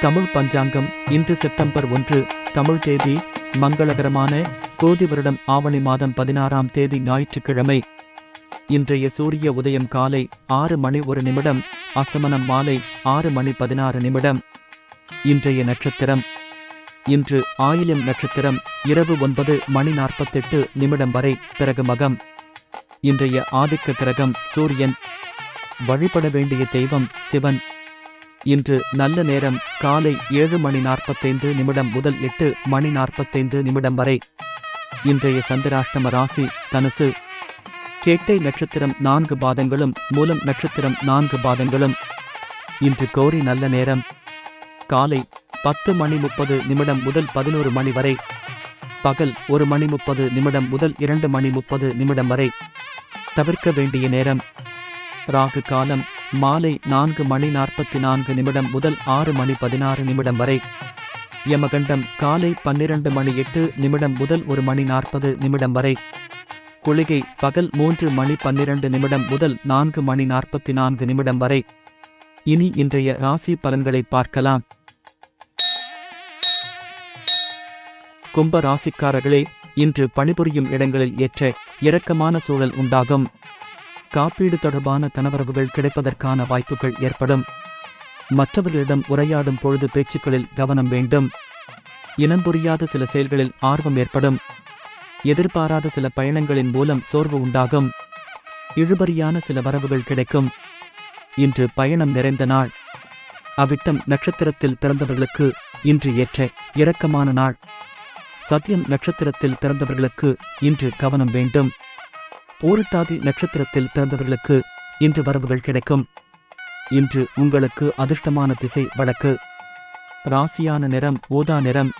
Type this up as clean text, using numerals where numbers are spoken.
தமிழ் பஞ்சாங்கம் இன்று செப்டம்பர் 1 தமிழ் தேதி மங்களகரமான கோதி வருடம் ஆவணி மாதம் 16ஆம் தேதி ஞாயிற்றுக்கிழமை. இன்றைய சூரிய உதயம் காலை 6:01, அஸ்தமனம் மாலை 6:16. இன்றைய நட்சத்திரம் இன்று ஆயில்யம் நட்சத்திரம் இரவு 9:48 வரை, பிறகு மகம். இன்றைய ஆதிக்க கிரகம் சூரியன். வழிபட வேண்டிய தெய்வம் சிவன். இன்று நல்ல நேரம் காலை 7:45 முதல் 8:45 வரை. இன்றைய சந்திராஷ்டம ராசி தனுசு. கேட்டை நட்சத்திரம் 4 பாதங்களும் மூலம் நட்சத்திரம் 4 பாதங்களும். இன்று கோரி நல்ல நேரம் காலை 10:30 முதல் 11 வரை. பகல் 1:30 முதல் 2:30 வரை. தவிர்க்க வேண்டிய நேரம் ராகு காலம் மாலை 4:44 முதல் 6:16 வரை. யமகண்டம் காலை 12:08 முதல் 1:40 வரை. குளிகை பகல் 3:12 முதல் 4:44 வரை. இனி இன்றைய ராசி பலன்களை பார்க்கலாம். கும்ப ராசிக்காரர்களே, இன்று பணிபுரியும் இடங்களில் ஏற்ற இரக்கமான சூழல் உண்டாகும். காப்பீடு தொடர்பான தனவரவுகள் கிடைப்பதற்கான வாய்ப்புகள் ஏற்படும். மற்றவர்களிடம் உரையாடும் பொழுது பேச்சுக்களில் கவனம் வேண்டும். இனம் புரியாத சில செயல்களில் ஆர்வம் ஏற்படும். எதிர்பாராத சில பயணங்களின் மூலம் சோர்வு உண்டாகும். இழுபறியான சில வரவுகள் கிடைக்கும். இன்று பயணம் நிறைந்த நாள். அவிட்டம் நட்சத்திரத்தில் பிறந்தவர்களுக்கு இன்று ஏற்ற இரக்கமான நாள். சத்யம் நட்சத்திரத்தில் பிறந்தவர்களுக்கு இன்று கவனம் வேண்டும். பூரட்டாதி நட்சத்திரத்தில் பிறந்தவர்களுக்கு இன்று வரவுகள் கிடைக்கும். இன்று உங்களுக்கு அதிர்ஷ்டமான திசை வடக்கு. ராசியான நிறம் ஊதா நிறம்.